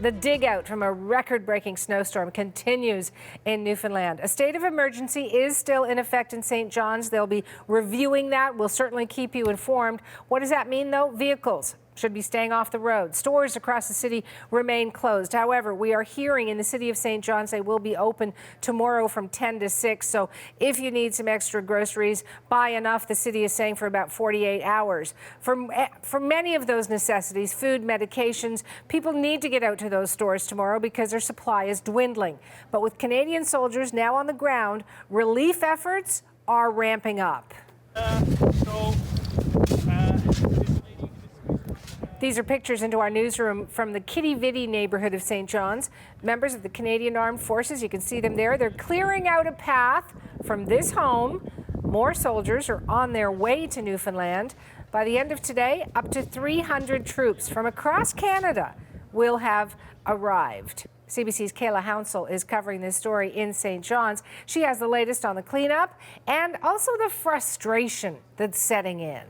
The dig out from a record-breaking snowstorm continues in Newfoundland. A state of emergency is still in effect in St. John's. They'll be reviewing that. We'll certainly keep you informed. What does that mean, though? Vehicles should be staying off the road. Stores across the city remain closed. However, we are hearing in the city of St. John's they will be open tomorrow from 10 to 6. So if you need some extra groceries, buy enough, the city is saying, for about 48 hours. For many of those necessities, food, medications, people need to get out to those stores tomorrow because their supply is dwindling. But with Canadian soldiers now on the ground, relief efforts are ramping up. These are pictures into our newsroom from the Kitty Vitty neighborhood of St. John's. Members of the Canadian Armed Forces, you can see them there. They're clearing out a path from this home. More soldiers are on their way to Newfoundland. By the end of today, up to 300 troops from across Canada will have arrived. CBC's Kayla Hounsell is covering this story in St. John's. She has the latest on the cleanup and also the frustration that's setting in.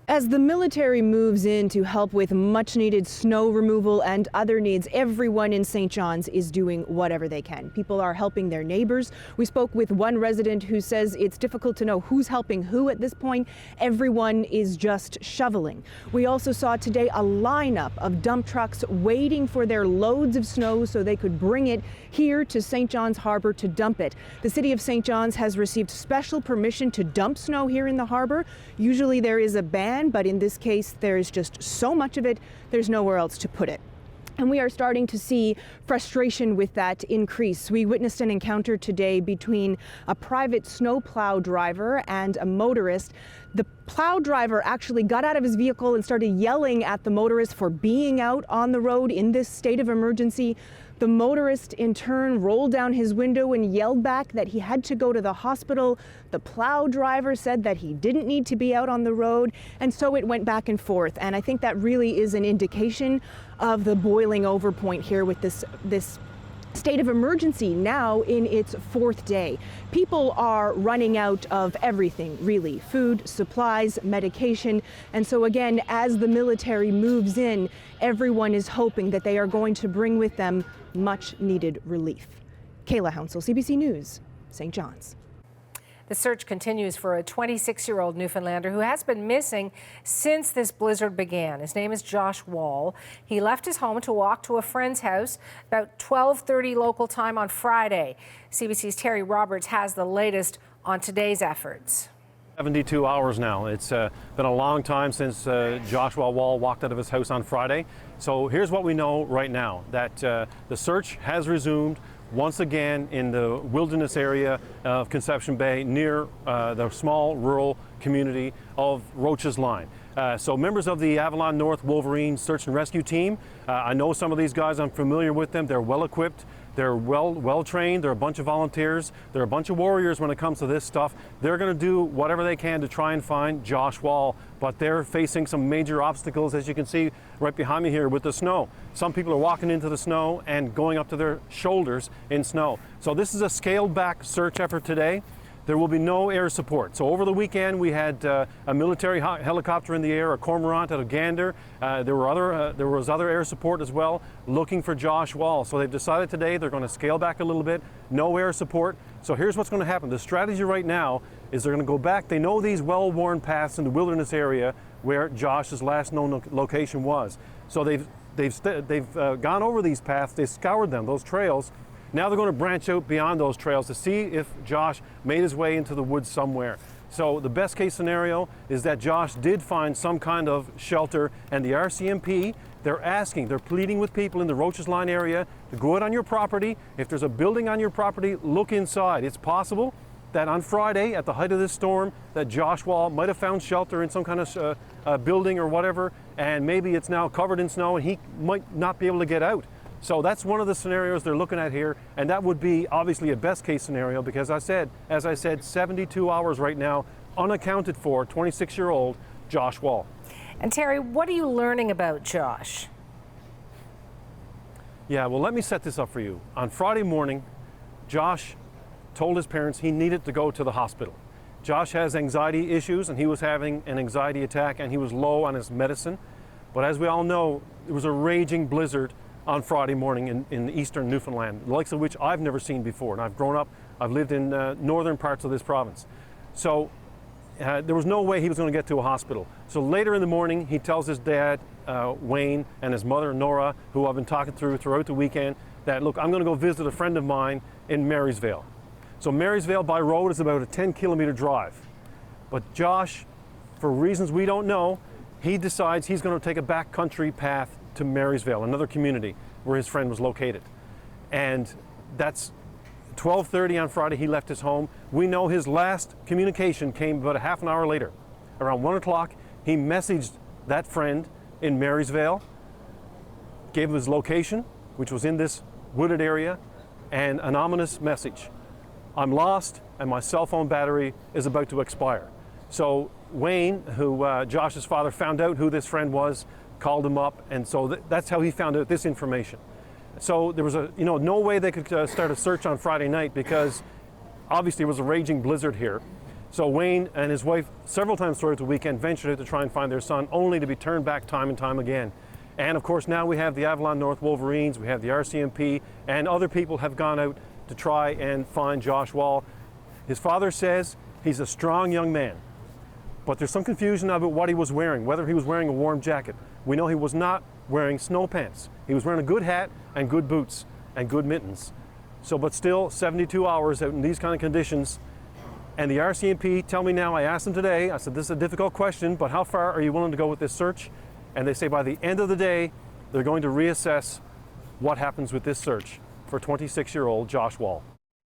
As the military moves in to help with much-needed snow removal and other needs, everyone in St. John's is doing whatever they can. People are helping their neighbors. We spoke with one resident who says it's difficult to know who's helping who at this point. Everyone is just shoveling. We also saw today a lineup of dump trucks waiting for their loads of snow so they could bring it here to St. John's Harbor to dump it. The city of St. John's has received special permission to dump snow here in the harbor. Usually there is a ban, but in this case, there is just so much of it, there's nowhere else to put it. And we are starting to see frustration with that increase. We witnessed an encounter today between a private snowplow driver and a motorist. The plow driver actually got out of his vehicle and started yelling at the motorist for being out on the road in this state of emergency. The motorist in turn rolled down his window and yelled back that he had to go to the hospital. The plow driver said that he didn't need to be out on the road, and so it went back and forth. And I think that really is an indication of the boiling over point here with this state of emergency now in its fourth day. People are running out of everything, really. Food, supplies, medication. And so again, as the military moves in, everyone is hoping that they are going to bring with them much needed relief. Kayla Hounsell, CBC News, St. John's. The search continues for a 26-year-old Newfoundlander who has been missing since this blizzard began. His name is Josh Wall. He left his home to walk to a friend's house about 12:30 local time on Friday. CBC's Terry Roberts has the latest on today's efforts. 72 hours now. It's been a long time since Joshua Wall walked out of his house on Friday. So here's what we know right now, that the search has resumed once again in the wilderness area of Conception Bay near the small rural community of Roach's Line. So members of the Avalon North Wolverine Search and Rescue Team, I know some of these guys, I'm familiar with them, they're well equipped. They're well trained. They're a bunch of volunteers. They're a bunch of warriors when it comes to this stuff. They're going to do whatever they can to try and find Josh Wall, but they're facing some major obstacles, as you can see right behind me here with the snow. Some people are walking into the snow and going up to their shoulders in snow. So this is a scaled back search effort today. There will be no air support. So over the weekend, we had a military helicopter in the air, a cormorant out of Gander. There was other air support as well, looking for Josh Wall. So they've decided today they're going to scale back a little bit, no air support. So here's what's going to happen. The strategy right now is they're going to go back. They know these well-worn paths in the wilderness area where Josh's last known location was. So they've gone over these paths. They've scoured them, those trails. Now they're going to branch out beyond those trails to see if Josh made his way into the woods somewhere. So the best case scenario is that Josh did find some kind of shelter, and the RCMP, they're pleading with people in the Roach's Line area to go out on your property. If there's a building on your property, look inside. It's possible that on Friday, at the height of this storm, that Josh Wall might have found shelter in some kind of building or whatever, and maybe it's now covered in snow and he might not be able to get out. So that's one of the scenarios they're looking at here, and that would be obviously a best case scenario because as I said, 72 hours right now, unaccounted for, 26-year-old Josh Wall. And Terry, what are you learning about Josh? Yeah, well, let me set this up for you. On Friday morning, Josh told his parents he needed to go to the hospital. Josh has anxiety issues, and he was having an anxiety attack, and he was low on his medicine. But as we all know, it was a raging blizzard on Friday morning in eastern Newfoundland, the likes of which I've never seen before. And I've grown up, I've lived in northern parts of this province. So there was no way he was going to get to a hospital. So later in the morning, he tells his dad, Wayne, and his mother, Nora, who I've been talking to throughout the weekend, that, look, I'm going to go visit a friend of mine in Marysvale. So Marysvale by road is about a 10-kilometer drive. But Josh, for reasons we don't know, he decides he's going to take a backcountry path to Marysvale, another community where his friend was located. And that's 12:30 on Friday, he left his home. We know his last communication came about a half an hour later. Around 1 o'clock, he messaged that friend in Marysvale, gave him his location, which was in this wooded area, and an ominous message. I'm lost and my cell phone battery is about to expire. So Wayne, who Josh's father, found out who this friend was, called him up, and so that's how he found out this information. So there was no way they could start a search on Friday night because obviously it was a raging blizzard here. So Wayne and his wife several times throughout the weekend ventured out to try and find their son, only to be turned back time and time again. And of course now we have the Avalon North Wolverines, we have the RCMP, and other people have gone out to try and find Josh Wall. His father says he's a strong young man, but there's some confusion about what he was wearing, whether he was wearing a warm jacket. We know he was not wearing snow pants. He was wearing a good hat and good boots and good mittens. So, but still 72 hours out in these kind of conditions. And the RCMP tell me now, I asked them today, I said, this is a difficult question, but how far are you willing to go with this search? And they say by the end of the day, they're going to reassess what happens with this search for 26-year-old Josh Wall.